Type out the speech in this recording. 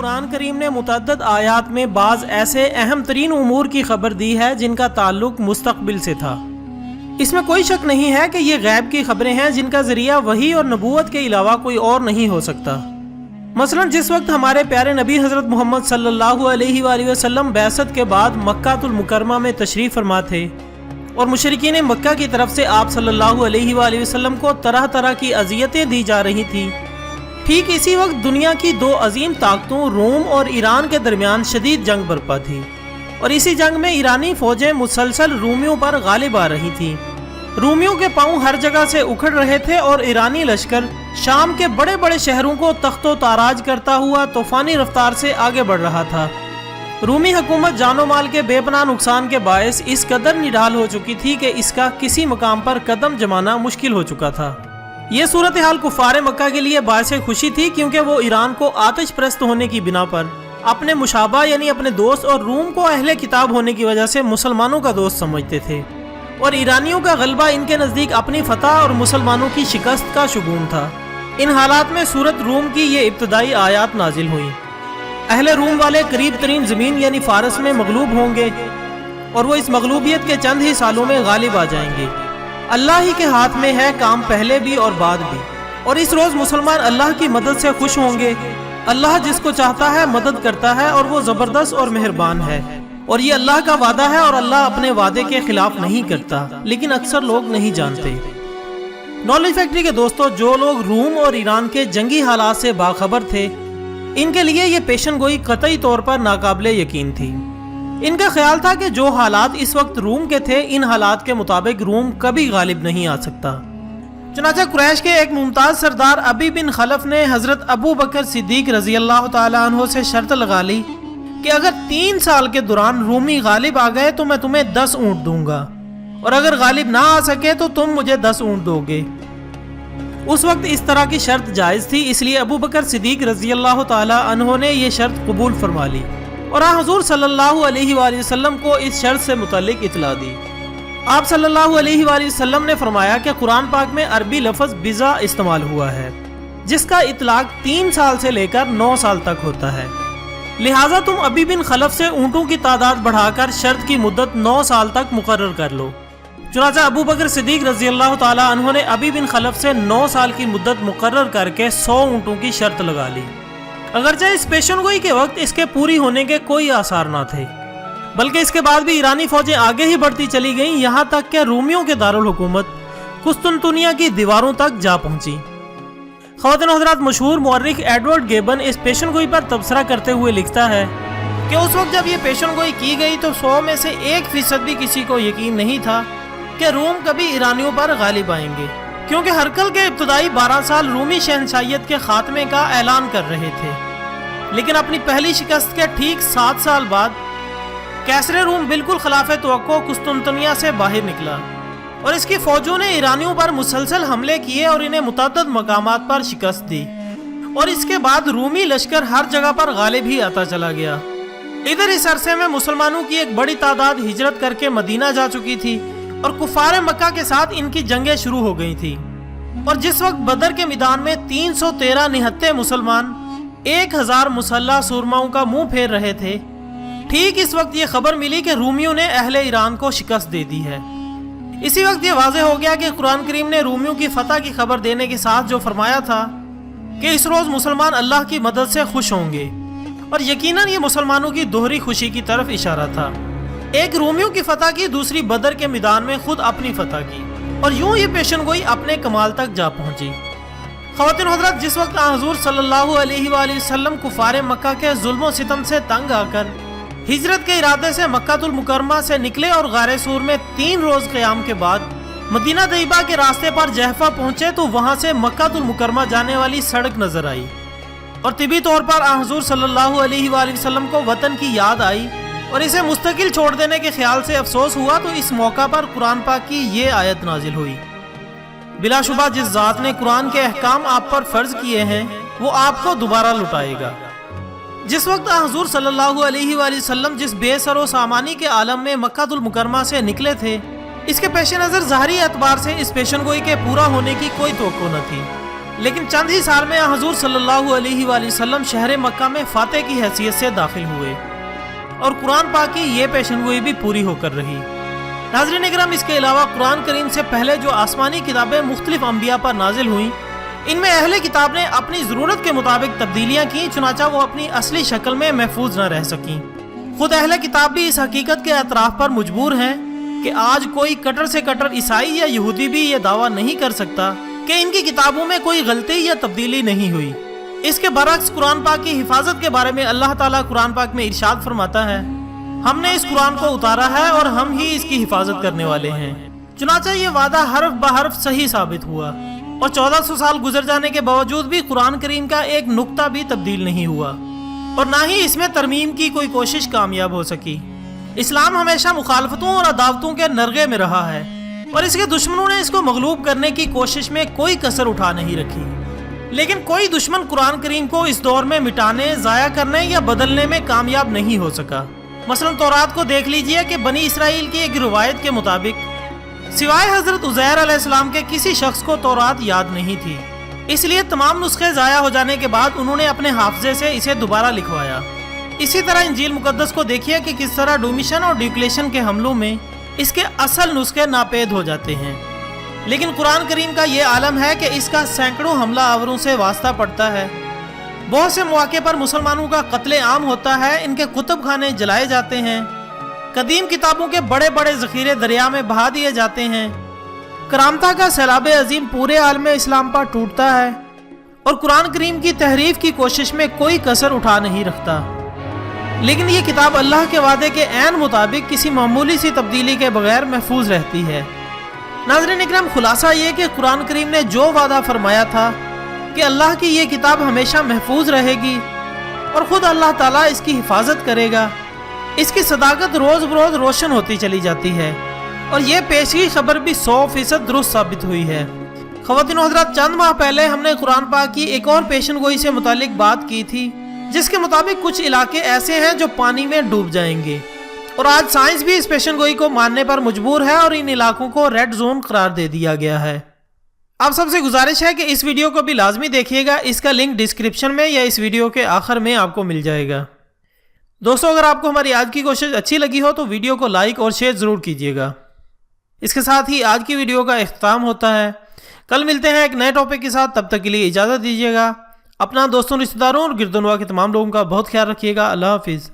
قرآن کریم نے متعدد آیات میں بعض ایسے اہم ترین امور کی خبر دی ہے جن کا تعلق مستقبل سے تھا۔ اس میں کوئی شک نہیں ہے کہ یہ غیب کی خبریں ہیں جن کا ذریعہ وحی اور نبوت کے علاوہ کوئی اور نہیں ہو سکتا۔ مثلا جس وقت ہمارے پیارے نبی حضرت محمد صلی اللہ علیہ وآلہ وسلم بعثت کے بعد مکہ المکرمہ میں تشریف فرما تھے اور مشرکین مکہ کی طرف سے آپ صلی اللہ علیہ وآلہ وسلم کو طرح طرح کی اذیتیں دی جا رہی تھیں، ٹھیک اسی وقت دنیا کی دو عظیم طاقتوں روم اور ایران کے درمیان شدید جنگ برپا تھی، اور اسی جنگ میں ایرانی فوجیں مسلسل رومیوں پر غالب آ رہی تھیں۔ رومیوں کے پاؤں ہر جگہ سے اکھڑ رہے تھے اور ایرانی لشکر شام کے بڑے بڑے شہروں کو تخت و تاراج کرتا ہوا طوفانی رفتار سے آگے بڑھ رہا تھا۔ رومی حکومت جان و مال کے بے پناہ نقصان کے باعث اس قدر نڈھال ہو چکی تھی کہ اس کا کسی مقام پر قدم جمانا مشکل ہو چکا تھا۔ یہ صورتحال کفار مکہ کے لیے باعث خوشی تھی، کیونکہ وہ ایران کو آتش پرست ہونے کی بنا پر اپنے مشابہ یعنی اپنے دوست اور روم کو اہل کتاب ہونے کی وجہ سے مسلمانوں کا دوست سمجھتے تھے، اور ایرانیوں کا غلبہ ان کے نزدیک اپنی فتح اور مسلمانوں کی شکست کا شگون تھا۔ ان حالات میں سورت روم کی یہ ابتدائی آیات نازل ہوئیں۔ اہل روم والے قریب ترین زمین یعنی فارس میں مغلوب ہوں گے، اور وہ اس مغلوبیت کے چند ہی سالوں میں غالب آ جائیں گے۔ اللہ ہی کے ہاتھ میں ہے کام پہلے بھی اور بعد بھی، اور اس روز مسلمان اللہ کی مدد سے خوش ہوں گے۔ اللہ جس کو چاہتا ہے مدد کرتا ہے، اور وہ زبردست اور مہربان ہے، اور یہ اللہ کا وعدہ ہے اور اللہ اپنے وعدے کے خلاف نہیں کرتا، لیکن اکثر لوگ نہیں جانتے۔ نالج فیکٹری کے دوستو، جو لوگ روم اور ایران کے جنگی حالات سے باخبر تھے، ان کے لیے یہ پیشن گوئی قطعی طور پر ناقابل یقین تھی۔ ان کا خیال تھا کہ جو حالات اس وقت روم کے تھے، ان حالات کے مطابق روم کبھی غالب نہیں آ سکتا۔ چنانچہ قریش کے ایک ممتاز سردار ابی بن خلف نے حضرت ابو بکر صدیق رضی اللہ تعالیٰ عنہ سے شرط لگا لی کہ اگر 3 سال کے دوران رومی غالب آ گئے تو میں تمہیں 10 اونٹ دوں گا، اور اگر غالب نہ آ سکے تو تم مجھے 10 اونٹ دو گے۔ اس وقت اس طرح کی شرط جائز تھی، اس لیے ابو بکر صدیق رضی اللہ تعالی عنہ نے یہ شرط قبول فرما لی، اور حضور صلی اللہ علیہ وآلہ وسلم کو اس شرط سے متعلق اطلاع دی۔ آپ صلی اللہ علیہ وآلہ وسلم نے فرمایا کہ قرآن پاک میں عربی لفظ بضع استعمال ہوا ہے، جس کا اطلاق 3 سال سے لے کر 9 سال تک ہوتا ہے، لہٰذا تم ابی بن خلف سے اونٹوں کی تعداد بڑھا کر شرط کی مدت 9 سال تک مقرر کر لو۔ چنانچہ ابو بکر صدیق رضی اللہ تعالی عنہ نے ابی بن خلف سے 9 سال کی مدت مقرر کر کے 100 اونٹوں کی شرط لگا لی۔ اگرچہ اس پیشن گوئی کے وقت اس کے پوری ہونے کے کوئی آثار نہ تھے، بلکہ اس کے بعد بھی ایرانی فوجیں آگے ہی بڑھتی چلی گئیں، یہاں تک کہ رومیوں کے دارالحکومت قسطنطنیہ کی دیواروں تک جا پہنچی۔ خواتین و حضرات، مشہور مورخ ایڈورڈ گیبن اس پیشن گوئی پر تبصرہ کرتے ہوئے لکھتا ہے کہ اس وقت جب یہ پیشن گوئی کی گئی تو 100 میں سے 1% بھی کسی کو یقین نہیں تھا کہ روم کبھی ایرانیوں پر غالب آئیں گے، کیونکہ ہرقل کے ابتدائی 12 سال رومی شہنشاہیت کے خاتمے کا اعلان کر رہے تھے، لیکن اپنی پہلی شکست کے ٹھیک 7 سال بعد کیسر روم بالکل خلاف توقع قسطنطنیہ سے باہر نکلا، اور اس کی فوجوں نے ایرانیوں پر مسلسل حملے کیے اور انہیں متعدد مقامات پر شکست دی، اور اس کے بعد رومی لشکر ہر جگہ پر غالب ہی آتا چلا گیا۔ ادھر اس عرصے میں مسلمانوں کی ایک بڑی تعداد ہجرت کر کے مدینہ جا چکی تھی، اور کفار مکہ کے ساتھ ان کی جنگیں شروع ہو گئی تھی، اور جس وقت بدر کے میدان میں 313 نہتے مسلمان 1000 مسلح سورماؤں کا منہ پھیر رہے تھے، ٹھیک اس وقت یہ خبر ملی کہ رومیوں نے اہل ایران کو شکست دے دی ہے۔ اسی وقت یہ واضح ہو گیا کہ قرآن کریم نے رومیوں کی فتح کی خبر دینے کے ساتھ جو فرمایا تھا کہ اس روز مسلمان اللہ کی مدد سے خوش ہوں گے، اور یقیناً یہ مسلمانوں کی دوہری خوشی کی طرف اشارہ تھا، ایک رومیوں کی فتح کی، دوسری بدر کے میدان میں خود اپنی فتح کی، اور یوں یہ پیشن گوئی اپنے کمال تک جا پہنچی۔ خواتین و حضرات، جس وقت حضور صلی اللہ علیہ وآلہ وسلم کفار مکہ کے ظلم و ستم سے تنگ آ کر ہجرت کے ارادے سے مکہ المکرمہ سے نکلے اور غار سور میں 3 روز قیام کے بعد مدینہ طیبہ کے راستے پر جحفہ پہنچے تو وہاں سے مکہ المکرمہ جانے والی سڑک نظر آئی، اور طبی طور پر حضور صلی اللہ علیہ وآلہ وسلم کو وطن کی یاد آئی اور اسے مستقل چھوڑ دینے کے خیال سے افسوس ہوا، تو اس موقع پر قرآن پاک کی یہ آیت نازل ہوئی: بلا شبہ جس ذات نے قرآن کے احکام آپ پر فرض کیے ہیں وہ آپ کو دوبارہ لٹائے گا۔ جس وقت حضور صلی اللہ علیہ وآلہ وسلم جس بے سر و سامانی کے عالم میں مکہ المکرمہ سے نکلے تھے، اس کے پیش نظر ظاہری اعتبار سے اس پیشن گوئی کے پورا ہونے کی کوئی توقع نہ تھی، لیکن چند ہی سال میں حضور صلی اللہ علیہ وآلہ وسلم شہر مکہ میں فاتح کی حیثیت سے داخل ہوئے اور قرآن پاک کی یہ پیشن گوئی بھی پوری ہو کر رہی۔ ناظرین اکرام، اس کے علاوہ قرآن کریم سے پہلے جو آسمانی کتابیں مختلف انبیاء پر نازل ہوئیں، ان میں اہل کتاب نے اپنی ضرورت کے مطابق تبدیلیاں کی، چنانچہ وہ اپنی اصلی شکل میں محفوظ نہ رہ سکیں۔ خود اہل کتاب بھی اس حقیقت کے اعتراف پر مجبور ہیں کہ آج کوئی کٹر سے کٹر عیسائی یا یہودی بھی یہ دعویٰ نہیں کر سکتا کہ ان کی کتابوں میں کوئی غلطی یا تبدیلی نہیں ہوئی۔ اس کے برعکس قرآن پاک کی حفاظت کے بارے میں اللہ تعالیٰ قرآن پاک میں ارشاد فرماتا ہے، ہم نے اس قرآن کو اتارا ہے اور ہم ہی اس کی حفاظت کرنے والے ہیں۔ چنانچہ یہ وعدہ حرف بحرف صحیح ثابت ہوا اور 1400 سال گزر جانے کے باوجود بھی قرآن کریم کا ایک نقطہ بھی تبدیل نہیں ہوا اور نہ ہی اس میں ترمیم کی کوئی کوشش کامیاب ہو سکی۔ اسلام ہمیشہ مخالفتوں اور عداوتوں کے نرغے میں رہا ہے اور اس کے دشمنوں نے اس کو مغلوب کرنے کی کوشش میں کوئی کسر اٹھا نہیں رکھی، لیکن کوئی دشمن قرآن کریم کو اس دور میں مٹانے، ضائع کرنے یا بدلنے میں کامیاب نہیں ہو سکا۔ مثلا تورات کو دیکھ لیجئے کہ بنی اسرائیل کی ایک روایت کے مطابق سوائے حضرت عزیر علیہ السلام کے کسی شخص کو تورات یاد نہیں تھی، اس لیے تمام نسخے ضائع ہو جانے کے بعد انہوں نے اپنے حافظے سے اسے دوبارہ لکھوایا۔ اسی طرح انجیل مقدس کو دیکھیے کہ کس طرح ڈومیشن اور ڈیوکلیشن کے حملوں میں اس کے اصل نسخے ناپید ہو جاتے ہیں، لیکن قرآن کریم کا یہ عالم ہے کہ اس کا سینکڑوں حملہ آوروں سے واسطہ پڑتا ہے۔ بہت سے مواقع پر مسلمانوں کا قتل عام ہوتا ہے، ان کے کتب خانے جلائے جاتے ہیں، قدیم کتابوں کے بڑے بڑے ذخیرے دریا میں بہا دیے جاتے ہیں، کرامتہ کا سیلاب عظیم پورے عالم اسلام پر ٹوٹتا ہے اور قرآن کریم کی تحریف کی کوشش میں کوئی کسر اٹھا نہیں رکھتا، لیکن یہ کتاب اللہ کے وعدے کے عین مطابق کسی معمولی سی تبدیلی کے بغیر محفوظ رہتی ہے۔ ناظرین اکرام، خلاصہ یہ کہ قرآن کریم نے جو وعدہ فرمایا تھا کہ اللہ کی یہ کتاب ہمیشہ محفوظ رہے گی اور خود اللہ تعالیٰ اس کی حفاظت کرے گا، اس کی صداقت روز بروز روشن ہوتی چلی جاتی ہے اور یہ پیشگی خبر بھی 100% درست ثابت ہوئی ہے۔ خواتین و حضرات، چند ماہ پہلے ہم نے قرآن پاک کی ایک اور پیشن گوئی سے متعلق بات کی تھی، جس کے مطابق کچھ علاقے ایسے ہیں جو پانی میں ڈوب جائیں گے، اور آج سائنس بھی اس پیشن گوئی کو ماننے پر مجبور ہے اور ان علاقوں کو ریڈ زون قرار دے دیا گیا ہے۔ آپ سب سے گزارش ہے کہ اس ویڈیو کو بھی لازمی دیکھیے گا، اس کا لنک ڈسکرپشن میں یا اس ویڈیو کے آخر میں آپ کو مل جائے گا۔ دوستو، اگر آپ کو ہماری آج کی کوشش اچھی لگی ہو تو ویڈیو کو لائک اور شیئر ضرور کیجیے گا۔ اس کے ساتھ ہی آج کی ویڈیو کا اختتام ہوتا ہے۔ کل ملتے ہیں ایک نئے ٹاپک کے ساتھ، تب تک کے لیے اجازت دیجیے گا۔ اپنا، دوستوں، رشتہ داروں اور گردنوا کے تمام لوگوں کا بہت خیال رکھیے گا۔ اللہ حافظ۔